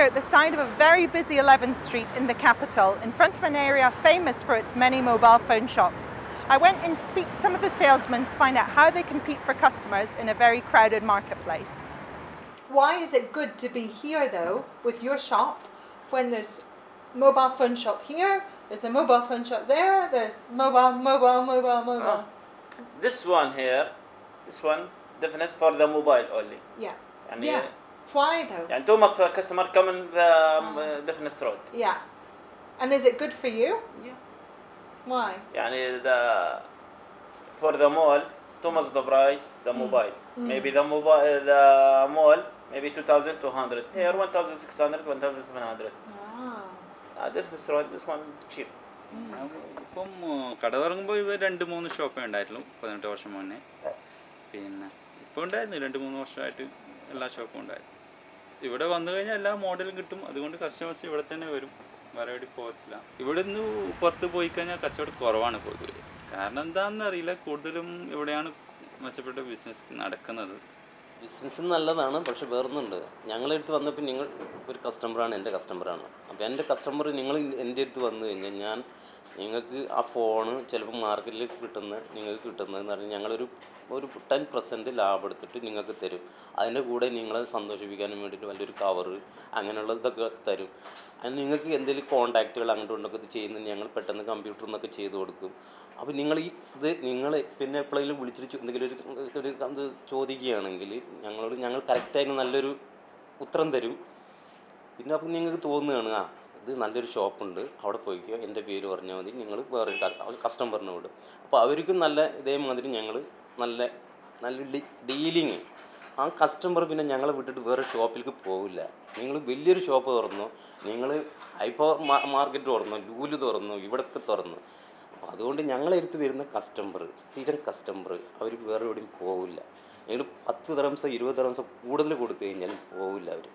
at the side of a very busy 11th Street in the capital, in front of an area famous for its many mobile phone shops. I went in to speak to some of the salesmen to find out how they compete for customers in a very crowded marketplace. Why is it good to be here though, with your shop, when there's mobile phone shop here, there's a mobile phone shop there, there's mobile. This one here, this one, definitely for the mobile only. Yeah. And Yeah. Why though? and too much customer come in the definite road. Yeah. And is it good for you? Yeah. Why? يعني for the mall, too much the price, the mobile. Maybe the mall, maybe 2,200. Here 1,600, 1,700. Definite road, this one cheap. ഇപ്പം കട തുടങ്ങുമ്പോൾ ഇവർ 2-3 shoppe ഉണ്ടായിട്ടുള്ളൂ 18 വർഷം മുന്നേ. പിന്നെ ഇപ്പോൾ ഉണ്ടായിരുന്നു 2-3 വർഷമായിട്ട് എല്ലാ ഷോപ്പും ഉണ്ടായിരുന്നു. ഇവിടെ വന്നു കഴിഞ്ഞാൽ എല്ലാ മോഡലും കിട്ടും. അതുകൊണ്ട് കസ്റ്റമേഴ്സ് ഇവിടെ തന്നെ വരും, വേറെ എവിടെ പോകത്തില്ല. ഇവിടെ നിന്ന് പുറത്ത് പോയി കഴിഞ്ഞാൽ കച്ചവടം കുറവാണ് പൊതുവെ. കാരണം എന്താണെന്ന് അറിയില്ല, കൂടുതലും ഇവിടെയാണ് മെച്ചപ്പെട്ട ബിസിനസ് നടക്കുന്നത്. ബിസിനസ് നല്ലതാണ്, പക്ഷെ വേറൊന്നുണ്ട്. ഞങ്ങളുടെ അടുത്ത് വന്നപ്പോൾ നിങ്ങൾ ഒരു കസ്റ്റമറാണ്, എൻ്റെ കസ്റ്റമറാണ്. അപ്പോൾ എൻ്റെ കസ്റ്റമർ നിങ്ങൾ എൻ്റെ അടുത്ത് വന്നു കഴിഞ്ഞാൽ നിങ്ങൾക്ക് ആ ഫോണ് ചിലപ്പോൾ മാർക്കറ്റിൽ നിങ്ങൾക്ക് കിട്ടുന്നതെന്ന് പറഞ്ഞാൽ ഞങ്ങളൊരു 10% ലാഭം എടുത്തിട്ട് നിങ്ങൾക്ക് തരും. അതിൻ്റെ കൂടെ നിങ്ങളെ സന്തോഷിപ്പിക്കാനും വേണ്ടിയിട്ട് വലിയൊരു കവറ് അങ്ങനെയുള്ളതൊക്കെ തരും. അതിന് നിങ്ങൾക്ക് എന്തെങ്കിലും കോൺടാക്റ്റുകൾ അങ്ങോട്ടും ഇങ്ങോട്ടൊക്കെ ചെയ്യുന്നത് ഞങ്ങൾ പെട്ടെന്ന് കമ്പ്യൂട്ടറിൽ നിന്നൊക്കെ ചെയ്ത് കൊടുക്കും. അപ്പോൾ നിങ്ങൾ നിങ്ങൾ പിന്നെ എപ്പോഴെങ്കിലും വിളിച്ചിട്ട് എന്തെങ്കിലും ഒരു ഇത് ചോദിക്കുകയാണെങ്കിൽ ഞങ്ങൾ കറക്റ്റായിട്ട് നല്ലൊരു ഉത്തരം തരും. പിന്നെ അപ്പോൾ നിങ്ങൾക്ക് തോന്നുകയാണ് ഇത് നല്ലൊരു ഷോപ്പുണ്ട്, അവിടെ പോയിക്കോ, എൻ്റെ പേര് പറഞ്ഞാൽ മതി, നിങ്ങൾ വേറെ കസ്റ്റമറിനെ വിടും. അപ്പോൾ അവർക്കും നല്ല ഇതേമാതിരി ഞങ്ങൾ നല്ല ഡീലിങ്. ആ കസ്റ്റമർ പിന്നെ ഞങ്ങളെ വിട്ടിട്ട് വേറെ ഷോപ്പിലേക്ക് പോകില്ല. നിങ്ങൾ വലിയൊരു ഷോപ്പ് തുറന്നു, നിങ്ങൾ ഹൈപ്പർ മാർക്കറ്റ് തുറന്നു, ലൂല് തുറന്നു, ഇവിടൊക്കെ തുറന്നു. അപ്പോൾ അതുകൊണ്ട് ഞങ്ങളെടുത്ത് വരുന്ന കസ്റ്റമർ, സ്ഥിരം കസ്റ്റമർ, അവർ വേറെ എവിടെയും പോകില്ല. ഞങ്ങൾ 10 dirhams 20 dirhams കൂടുതൽ കൊടുത്തു കഴിഞ്ഞാൽ പോകില്ല അവർ.